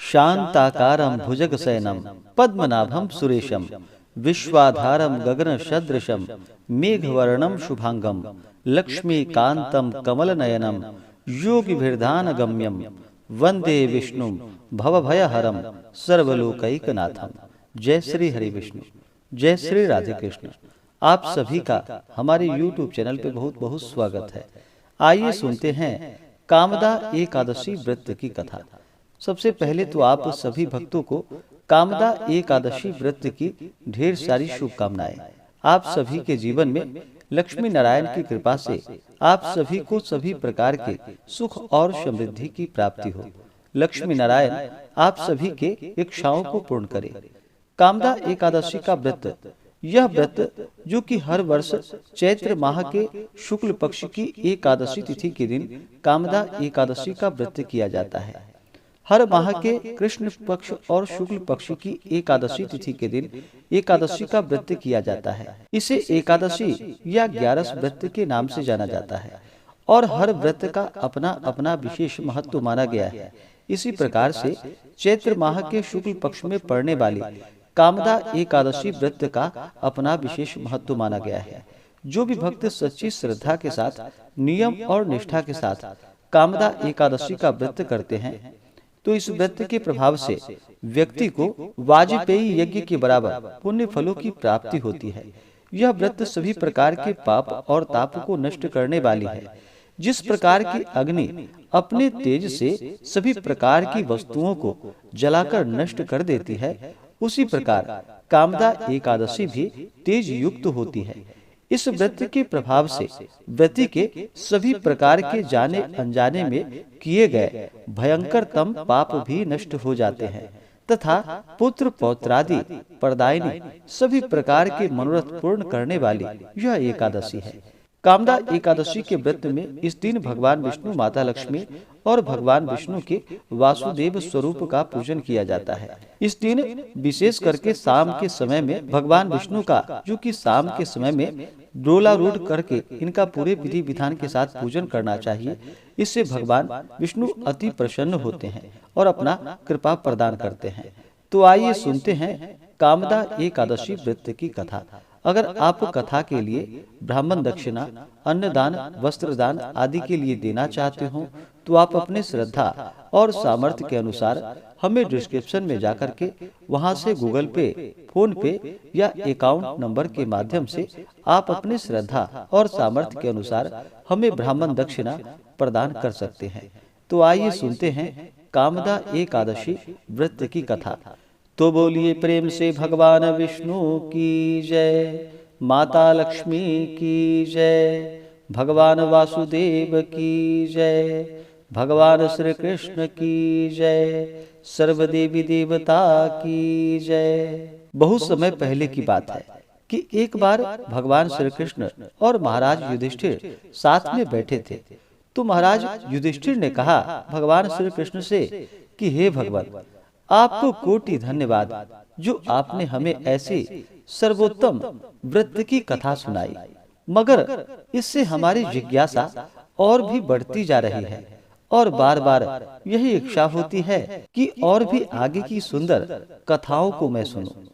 शांताकारं भुजगशयनं पद्मनाभं सुरेशं विश्वाधारं गगनसदृशं मेघवर्णं शुभांगं लक्ष्मीकान्तं कमलनयनं योगिभिर्ध्यानगम्यं वंदे विष्णुं भवभयहरं सर्वलोकैकनाथं। जय श्री हरि विष्णु, जय श्री राधे कृष्ण। आप सभी का हमारे YouTube चैनल पे बहुत बहुत स्वागत है। आइए सुनते हैं कामदा एकादशी व्रत की कथा। सबसे पहले तो आप सभी भक्तों को कामदा एकादशी व्रत की ढेर सारी शुभकामनाएं। आप सभी के जीवन में लक्ष्मी नारायण की कृपा से आप सभी को सभी प्रकार के सुख और समृद्धि की प्राप्ति हो। लक्ष्मी नारायण आप सभी के इच्छाओं को पूर्ण करे। कामदा एकादशी का व्रत, यह व्रत जो कि हर वर्ष चैत्र माह के शुक्ल पक्ष की एकादशी तिथि के दिन कामदा एकादशी का व्रत किया जाता है। हर माह के कृष्ण पक्ष और शुक्ल पक्ष की एकादशी तिथि के दिन एकादशी का व्रत किया जाता है। इसे एकादशी या 11 व्रत के नाम से जाना जाता है और हर व्रत का अपना अपना विशेष महत्व माना गया है। इसी प्रकार से चैत्र माह के शुक्ल पक्ष में पड़ने वाली कामदा एकादशी व्रत का अपना विशेष महत्व माना गया है। जो भी भक्त सच्ची श्रद्धा के साथ नियम और निष्ठा के साथ कामदा एकादशी का व्रत करते हैं तो इस व्रत के प्रभाव से व्यक्ति को वाजपेयी यज्ञ के बराबर पुण्य फलों की प्राप्ति होती है। यह व्रत सभी प्रकार के पाप और ताप को नष्ट करने वाली है। जिस प्रकार की अग्नि अपने तेज से सभी प्रकार की वस्तुओं को जलाकर नष्ट कर देती है, उसी प्रकार कामदा एकादशी भी तेज युक्त होती है। इस व्रत के प्रभाव से व्रती के सभी प्रकार के जाने अनजाने में किए गए भयंकर तम पाप भी नष्ट हो जाते हैं तथा पुत्र पौत्रादि प्रदायिनी सभी प्रकार के मनोरथ पूर्ण करने वाली यह एकादशी है। कामदा एकादशी के व्रत में इस दिन भगवान विष्णु, माता लक्ष्मी और भगवान विष्णु के वासुदेव स्वरूप का पूजन किया जाता है। इस दिन विशेष करके शाम के समय में भगवान विष्णु का, जो कि शाम के समय में डोलारूढ़ करके इनका पूरे विधि विधान के साथ पूजन करना चाहिए। इससे भगवान विष्णु अति प्रसन्न होते हैं और अपना कृपा प्रदान करते हैं। तो आइए सुनते हैं कामदा एकादशी व्रत की कथा। अगर आप कथा के लिए ब्राह्मण दक्षिणा, अन्नदान, वस्त्रदान आदि के लिए देना चाहते हो तो आप अपने श्रद्धा और सामर्थ्य के अनुसार हमें डिस्क्रिप्शन में जाकर के वहां से गूगल पे, फोन पे या अकाउंट नंबर के माध्यम से आप अपने श्रद्धा और सामर्थ्य के अनुसार हमें ब्राह्मण दक्षिणा प्रदान कर सकते हैं। तो आइए सुनते हैं कामदा एकादशी व्रत की कथा। तो बोलिए प्रेम से भगवान विष्णु की जय, माता लक्ष्मी की जय, भगवान वासुदेव की जय, भगवान श्री कृष्ण की जय, सर्वदेवी देवता की जय। बहुत समय पहले की बात है कि एक बार भगवान श्री कृष्ण और महाराज युधिष्ठिर साथ में बैठे थे। तो महाराज युधिष्ठिर ने कहा भगवान श्री कृष्ण से कि हे भगवान, आपको कोटि धन्यवाद जो आपने हमें ऐसी सर्वोत्तम व्रत की कथा सुनाई, मगर इससे हमारी जिज्ञासा और भी बढ़ती जा रही है और बार बार यही इच्छा होती है कि और भी आगे की सुंदर कथाओं को मैं सुनूं।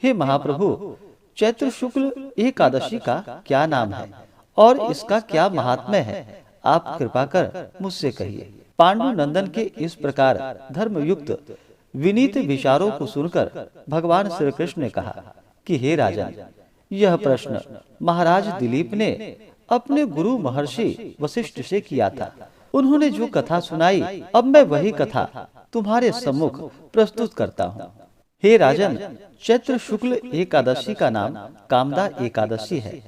हे महाप्रभु, चैत्र शुक्ल एकादशी का क्या नाम है और इसका क्या महात्म्य है, आप कृपा कर मुझसे कहिए। पांडु नंदन के इस प्रकार धर्मयुक्त विनीत विचारों को सुनकर भगवान श्री कृष्ण ने कहा कि हे राजन, यह प्रश्न महाराज दिलीप ने अपने गुरु महर्षि वशिष्ठ से किया था। उन्होंने जो कथा सुनाई, अब मैं वही कथा तुम्हारे सम्मुख प्रस्तुत करता हूँ। हे राजन, चैत्र शुक्ल एकादशी का नाम कामदा एकादशी है।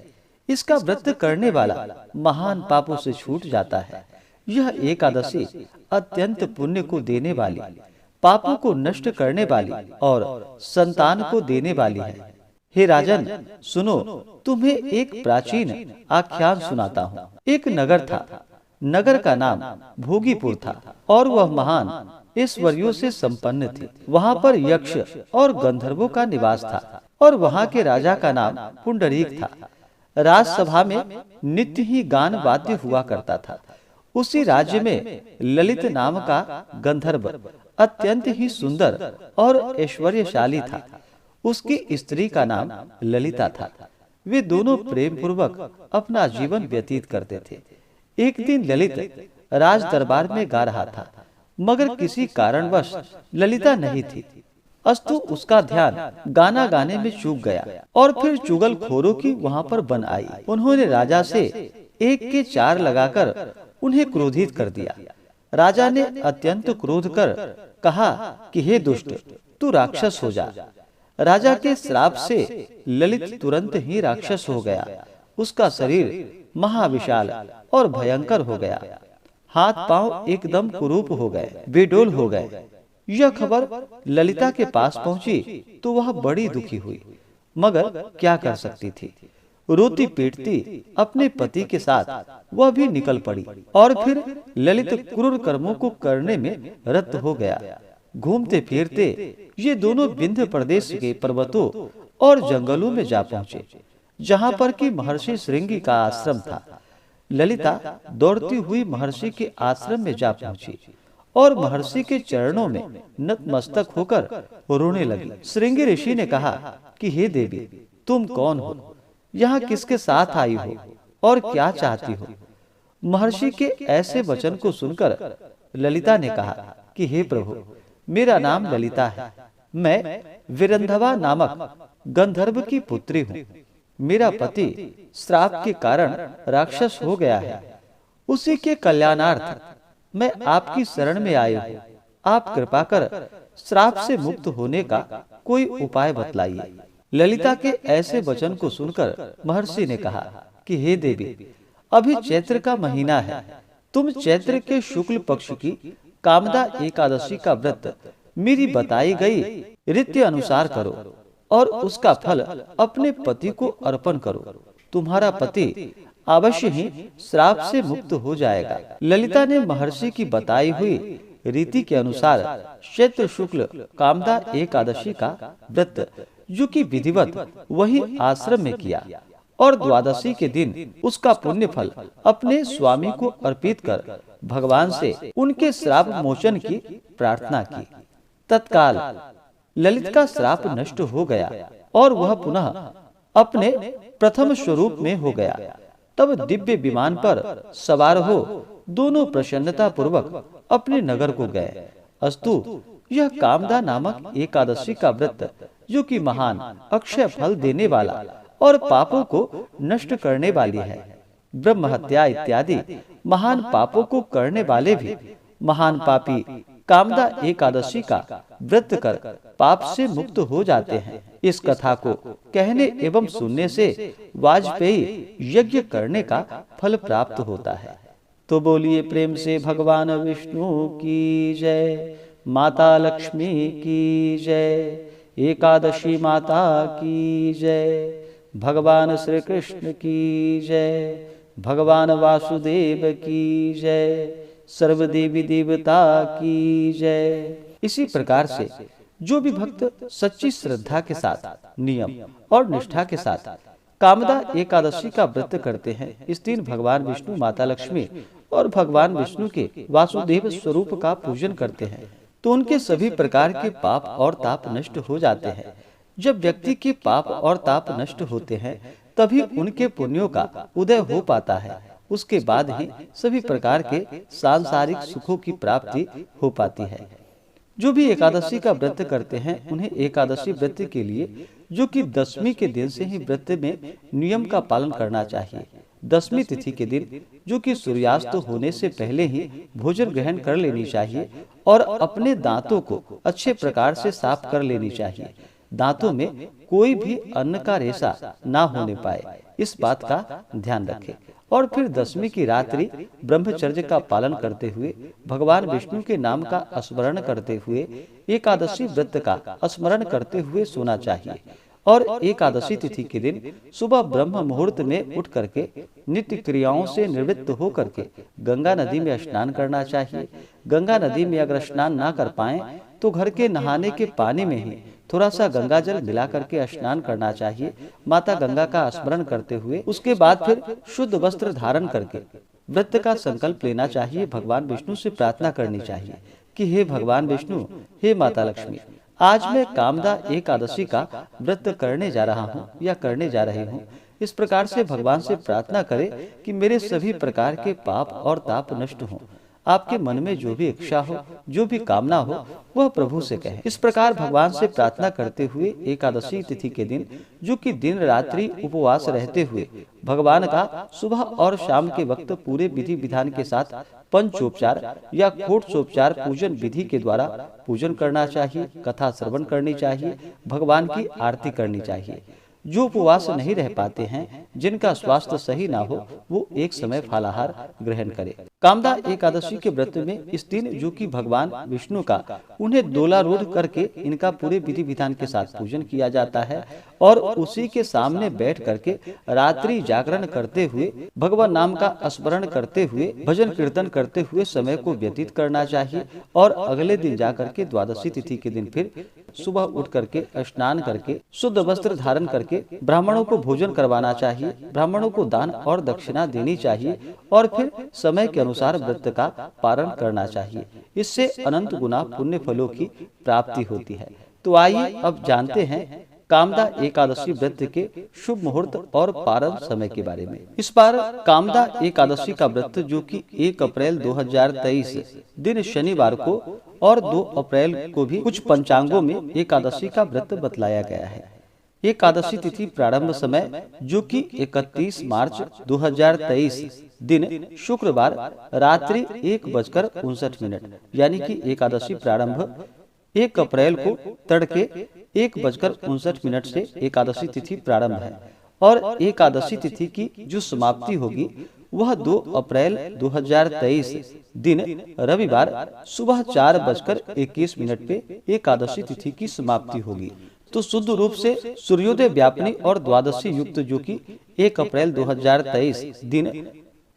इसका व्रत करने वाला महान पापों से छूट जाता है। यह एकादशी अत्यंत पुण्य को देने वाली, पापों को नष्ट करने वाली और संतान को देने वाली है। हे राजन सुनो, तुम्हें एक प्राचीन आख्यान सुनाता हूँ। एक नगर था। नगर का नाम भोगीपुर था और वह महान ऐश्वर्यों से संपन्न थी। वहाँ पर यक्ष और गंधर्वों का निवास था और वहाँ के राजा का नाम पुंडरीक था। राजसभा में नित्य ही गान वाद्य हुआ करता था। उसी राज्य में ललित नाम का गंधर्व अत्यंत ही सुंदर और ऐश्वर्यशाली था। उसकी स्त्री का नाम ललिता था। वे दोनों प्रेम पूर्वक अपना जीवन व्यतीत करते थे। एक दिन ललित राज दरबार में गा रहा था, मगर किसी कारणवश ललिता नहीं थी। अस्तु उसका ध्यान गाना गाने में चूक गया और फिर चुगलखोरों की वहां पर बन आई। उन्होंने राजा से एक के चार लगाकर उन्हें क्रोधित कर दिया। राजा ने अत्यंत क्रोध कर कहा कि हे दुष्ट, तू राक्षस हो जा। राजा के श्राप से ललित तुरंत ही राक्षस हो गया। उसका शरीर महाविशाल और भयंकर हो गया। हाथ पांव एकदम कुरूप हो गए, बेडोल हो गए। यह खबर ललिता के पास पहुंची तो वह बड़ी दुखी हुई, मगर क्या कर सकती थी। रोती पीटती अपने पति के साथ वह भी निकल पड़ी और फिर ललित क्रूर कर्मों को करने में रत हो गया। घूमते फिरते ये दोनों विंध्य प्रदेश के पर्वतों और जंगलों में जा पहुंचे, जहां पर कि महर्षि श्रृंगी का आश्रम था। ललिता दौड़ती हुई महर्षि के आश्रम में जा पहुंची और महर्षि के चरणों में नतमस्तक होकर रोने लगी। श्रृंगी ऋषि ने कहा कि हे देवी, तुम कौन हो, यहाँ किसके साथ आई हो और क्या चाहती हो। महर्षि के ऐसे वचन को सुनकर ललिता ने कहा कि हे प्रभु, मेरा नाम ललिता है। मैं विरंधवा नामक गंधर्व की पुत्री हूँ। मेरा पति श्राप के कारण राक्षस हो गया है। उसी के कल्याणार्थ मैं आपकी शरण में आई हूँ। आप कृपा कर श्राप से मुक्त होने का कोई उपाय बतलाइए। ललिता के ऐसे वचन को सुनकर महर्षि ने कहा कि हे देवी, अभी चैत्र का महीना है। तुम चैत्र के शुक्ल पक्ष की कामदा एकादशी का व्रत मेरी बताई गई रीति अनुसार करो और उसका फल अपने पति को अर्पण करो। तुम्हारा पति अवश्य ही श्राप से मुक्त हो जाएगा। ललिता ने महर्षि की बताई हुई रीति के अनुसार चैत्र शुक्ल कामदा एकादशी का व्रत, जो कि विधिवत वही आश्रम में किया, और द्वादशी के दिन उसका पुण्य फल अपने स्वामी को अर्पित कर भगवान से उनके श्राप मोचन की प्रार्थना की। तत्काल ललित का श्राप नष्ट हो गया और वह पुनः अपने प्रथम स्वरूप में हो गया। तब दिव्य विमान पर सवार हो दोनों प्रसन्नता पूर्वक अपने नगर को गए। अस्तु यह कामदा नामक एकादशी का व्रत, जो कि महान अक्षय फल देने वाला और पापों को नष्ट करने वाली है। ब्रह्म हत्या इत्यादि महान पापों को करने वाले भी महान पापी कामदा एकादशी का व्रत कर पाप से मुक्त हो जाते हैं। इस कथा को कहने एवं सुनने से वाजपेयी यज्ञ करने का फल प्राप्त होता है। तो बोलिए प्रेम से भगवान विष्णु की जय, माता लक्ष्मी की जय, एकादशी माता की जय, भगवान श्री कृष्ण की जय, भगवान वासुदेव की जय, सर्वदेवी देवता की जय। इसी प्रकार से जो भी भक्त सच्ची श्रद्धा के साथ, नियम और निष्ठा के साथ कामदा एकादशी का व्रत करते हैं, इस दिन भगवान विष्णु, माता लक्ष्मी और भगवान विष्णु के वासुदेव स्वरूप का पूजन करते हैं, तो उनके सभी प्रकार के पाप और ताप नष्ट हो जाते हैं। जब व्यक्ति के पाप और ताप नष्ट होते हैं, तभी उनके पुण्यों का उदय हो पाता है। उसके बाद ही सभी प्रकार के सांसारिक सुखों की प्राप्ति हो पाती है। जो भी एकादशी का व्रत करते हैं, उन्हें एकादशी व्रत के लिए, जो कि दशमी के दिन से ही व्रत में नियम का पालन करना चाहिए। दशमी तिथि के दिन, जो कि सूर्यास्त होने से पहले ही भोजन ग्रहण कर लेनी चाहिए और अपने दांतों को अच्छे प्रकार से साफ कर लेनी चाहिए। दांतों में कोई भी अन्न का रेशा ना होने पाए, इस बात का ध्यान रखें। और फिर दशमी की रात्रि ब्रह्मचर्य का पालन करते हुए, भगवान विष्णु के नाम का स्मरण करते हुए, एकादशी व्रत का स्मरण करते हुए सोना चाहिए। और एकादशी तिथि के दिन सुबह ब्रह्म मुहूर्त में उठ करके नित्य क्रियाओं से निवृत्त हो करके गंगा नदी में स्नान करना चाहिए। गंगा नदी में अगर स्नान ना कर पाए तो घर के नहाने के पानी में ही थोड़ा सा गंगा जल मिला करके स्नान करना चाहिए, माता गंगा का स्मरण करते हुए। उसके बाद फिर शुद्ध वस्त्र धारण करके व्रत का संकल्प लेना चाहिए। भगवान विष्णु से प्रार्थना करनी चाहिए कि हे भगवान विष्णु, हे माता लक्ष्मी, आज मैं कामदा एकादशी का व्रत करने जा रहा हूँ या करने जा रही हूँ। इस प्रकार से भगवान से प्रार्थना करें कि मेरे सभी प्रकार के पाप और ताप नष्ट हों। आपके मन में जो भी इच्छा हो, जो भी कामना हो, वह प्रभु से कहें। इस प्रकार भगवान से प्रार्थना करते हुए एकादशी तिथि के दिन, जो कि दिन रात्रि उपवास रहते हुए भगवान का सुबह और शाम के वक्त पूरे विधि विधान के साथ पंचोपचार या खोटोपचार पूजन विधि के द्वारा पूजन करना चाहिए, कथा श्रवण करनी चाहिए, भगवान की आरती करनी चाहिए। जो उपवास नहीं रह पाते हैं, जिनका स्वास्थ्य सही ना हो, वो एक समय फलाहार ग्रहण करें। कामदा एकादशी के व्रत में इस दिन, जो कि भगवान विष्णु का, उन्हें दोलारूढ़ करके इनका पूरे विधि विधान के साथ पूजन किया जाता है और उसी के सामने बैठ करके रात्रि जागरण करते हुए, भगवान नाम का स्मरण करते हुए, भजन कीर्तन करते हुए समय को व्यतीत करना चाहिए। और अगले दिन जाकर के द्वादशी तिथि के दिन फिर सुबह उठ करके स्नान करके शुद्ध वस्त्र धारण करके ब्राह्मणों को भोजन करवाना चाहिए, ब्राह्मणों को दान और दक्षिणा देनी चाहिए और फिर समय के अनुसार व्रत का पारण करना चाहिए। इससे अनंत गुना पुण्य फलों की प्राप्ति होती है। तो आइए अब जानते हैं कामदा एकादशी व्रत के शुभ मुहूर्त और पारण समय के बारे में। इस बार कामदा एकादशी का व्रत, जो कि 1 अप्रैल 2023 दिन शनिवार को और 2 अप्रैल को भी कुछ पंचांगों में एकादशी का व्रत बतलाया गया है। एकादशी तिथि प्रारंभ समय, जो कि 31 मार्च 2023 दिन शुक्रवार रात्रि 1:59 यानी कि एकादशी प्रारंभ 1 अप्रैल को तड़के 1:59 से एकादशी तिथि प्रारंभ है और एकादशी तिथि की जो समाप्ति होगी वह 2 अप्रैल 2023 दिन रविवार सुबह 4:21 पे एकादशी तिथि की समाप्ति होगी। तो शुद्ध रूप से सूर्योदय व्यापनी और द्वादशी युक्त, जो कि 1 अप्रैल 2023 दिन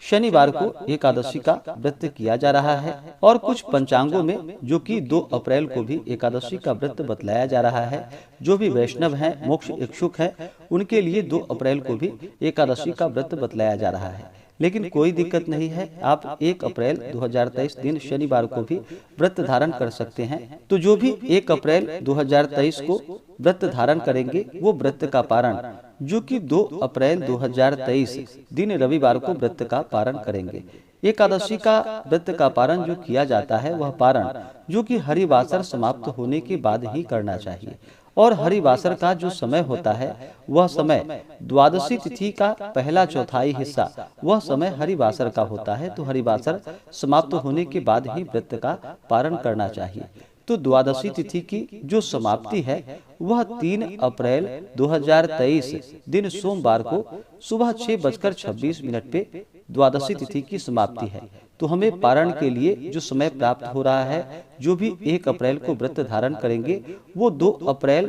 शनिवार को एकादशी का व्रत किया जा रहा है। और कुछ पंचांगों में, जो कि 2 अप्रैल को भी एकादशी का व्रत बतलाया जा रहा है, जो भी वैष्णव हैं, मोक्ष इच्छुक हैं, उनके लिए 2 अप्रैल को भी एकादशी का व्रत बतलाया जा रहा है। लेकिन कोई दिक्कत नहीं है, आप 1 अप्रैल 2023 दिन शनिवार को भी व्रत धारण कर सकते हैं। तो जो भी 1 अप्रैल 2023 को व्रत धारण करेंगे, वो व्रत का पारण, जो कि 2 अप्रैल 2023 दिन रविवार को व्रत का पारण करेंगे। एकादशी का व्रत का पारण जो किया जाता है, वह पारण जो कि हरिवासर समाप्त होने के बाद ही करना चाहिए। और हरिवासर का जो समय होता है, वह समय द्वादशी तिथि का पहला चौथाई हिस्सा, वह समय हरिवासर का होता है। तो हरिवासर समाप्त होने के बाद ही व्रत का पारण करना चाहिए। तो द्वादशी तिथि की जो समाप्ति है, वह 3 अप्रैल 2023 दिन सोमवार को सुबह 6:26 पे द्वादशी तिथि की समाप्ति है। तो हमें पारण के लिए जो समय प्राप्त हो रहा है, जो भी 1 अप्रैल को व्रत धारण करेंगे, वो 2 अप्रैल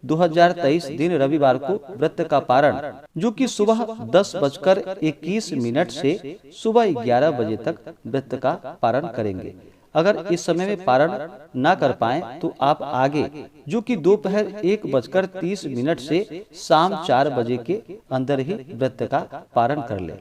2023 दिन रविवार को व्रत का पारण, जो कि सुबह 10:21 से सुबह 11 बजे तक व्रत का पारण करेंगे। अगर इस समय में पारण ना कर पाएं, तो आप आगे, जो कि दोपहर 1:30 से शाम 4 बजे के अंदर ही व्रत का पारण कर लें।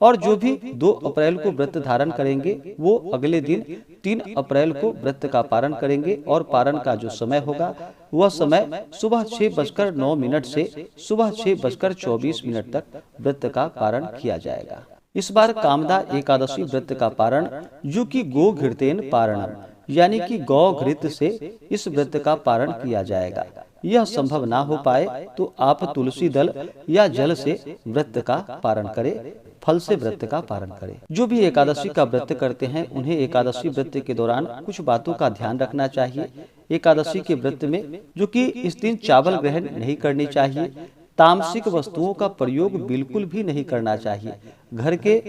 और जो भी 2 अप्रैल को व्रत धारण करेंगे, वो अगले दिन 3 अप्रैल को व्रत का पारण करेंगे। और पारण का जो समय होगा, वह समय सुबह 6:09 से सुबह 6:24 तक व्रत का पारण किया जाएगा। इस बार कामदा एकादशी व्रत का पारण, जो कि गो घृतेन पारणम, यानी कि गौ घृत से इस व्रत का पारण किया जाएगा। यह संभव ना हो पाए तो आप तुलसी दल या जल से व्रत का पारण करें, फल से व्रत का पारण करें। जो भी एकादशी का व्रत करते हैं, उन्हें एकादशी व्रत के दौरान कुछ बातों का ध्यान रखना चाहिए। एकादशी के व्रत में, जो कि इस दिन चावल ग्रहण नहीं करनी चाहिए, तामसिक वस्तुओं का प्रयोग बिल्कुल भी नहीं करना चाहिए। घर के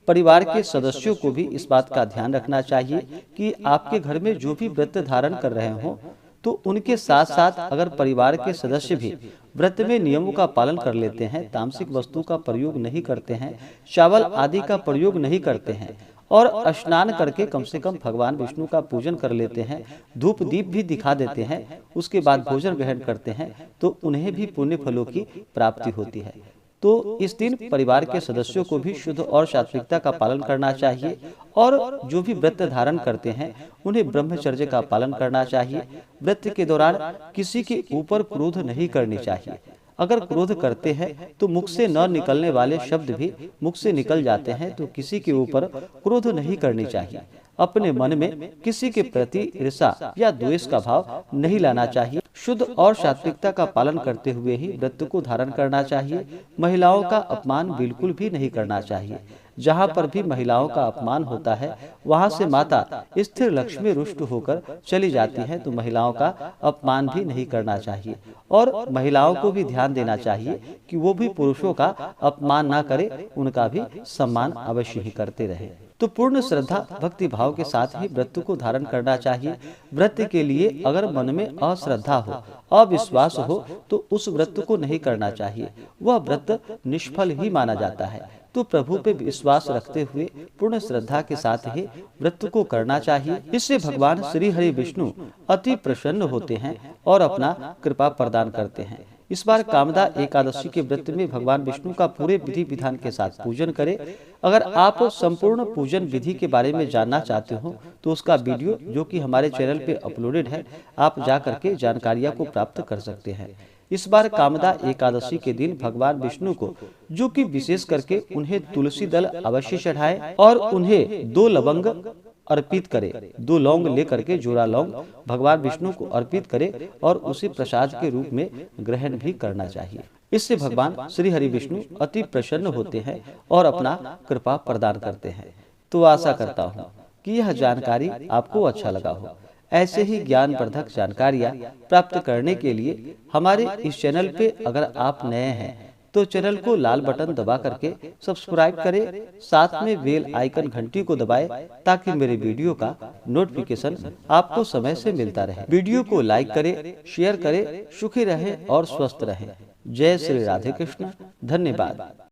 परिवार के सदस्यों को भी इस बात का ध्यान रखना चाहिए कि आपके घर में जो भी व्रत धारण कर रहे हों, तो उनके साथ साथ अगर परिवार के सदस्य भी व्रत में नियमों का पालन कर लेते हैं, तामसिक वस्तु का प्रयोग नहीं करते हैं, चावल आदि का प्रयोग नहीं करते हैं और स्नान करके कम से कम भगवान विष्णु का पूजन कर लेते हैं, धूप दीप भी दिखा देते हैं, उसके बाद भोजन ग्रहण करते हैं, तो उन्हें भी पुण्य फलों की प्राप्ति होती है। तो इस दिन परिवार के सदस्यों को भी शुद्ध और सात्विकता का पालन करना चाहिए और जो भी व्रत धारण करते हैं उन्हें ब्रह्मचर्य का पालन करना चाहिए। व्रत के दौरान किसी के ऊपर क्रोध नहीं करनी चाहिए। अगर क्रोध करते हैं तो मुख से न निकलने वाले शब्द भी मुख से निकल जाते हैं, तो किसी के ऊपर क्रोध नहीं करनी चाहिए। अपने मन में किसी के प्रति ईर्ष्या या द्वेष का भाव नहीं लाना चाहिए। शुद्ध और सात्विकता का पालन करते हुए ही व्रत को धारण करना चाहिए। महिलाओं का अपमान बिल्कुल भी नहीं करना चाहिए। जहाँ पर भी महिलाओं का अपमान होता है वहाँ से माता स्थिर लक्ष्मी रुष्ट होकर चली जाती है, तो महिलाओं का अपमान भी नहीं करना चाहिए। और महिलाओं को भी ध्यान देना चाहिए कि वो भी पुरुषों का अपमान ना करे, उनका भी सम्मान अवश्य ही करते रहे। तो पूर्ण श्रद्धा भक्ति भाव के साथ ही व्रत को धारण करना चाहिए। व्रत के लिए अगर मन में अश्रद्धा हो, अविश्वास हो, तो उस व्रत को नहीं करना चाहिए। वह व्रत निष्फल ही माना जाता है। तो प्रभु पे विश्वास रखते हुए पूर्ण श्रद्धा के साथ ही व्रत को करना चाहिए। इससे भगवान श्री हरि विष्णु अति प्रसन्न होते हैं और अपना कृपा प्रदान करते हैं। इस बार कामदा एकादशी के व्रत में भगवान विष्णु का पूरे विधि विधान के साथ पूजन करें। अगर आप संपूर्ण पूजन विधि के बारे में जानना चाहते हो तो उसका वीडियो जो कि हमारे चैनल पे अपलोडेड है, आप जा करके जानकारियां को प्राप्त कर सकते हैं। इस बार कामदा एकादशी के दिन भगवान विष्णु को जो कि विशेष करके उन्हें तुलसी दल अवश्य चढ़ाए और उन्हें 2 लवंग अर्पित करे। 2 लौंग लेकर के जोड़ा लौंग भगवान विष्णु को अर्पित करे और उसे प्रसाद के रूप में ग्रहण भी करना चाहिए। इससे भगवान श्री हरि विष्णु अति प्रसन्न होते हैं और अपना कृपा प्रदान करते हैं। तो आशा करता हूँ कि यह जानकारी आपको अच्छा लगा हो। ऐसे ही ज्ञानवर्धक जानकारियाँ प्राप्त करने के लिए हमारे इस चैनल पे अगर आप नए हैं तो चैनल को लाल बटन दबा करके सब्सक्राइब करें, साथ में बेल आइकन घंटी को दबाएं ताकि मेरे वीडियो का नोटिफिकेशन आपको समय से मिलता रहे। वीडियो को लाइक करें, शेयर करें। सुखी रहें और स्वस्थ रहें। जय श्री राधे कृष्ण। धन्यवाद।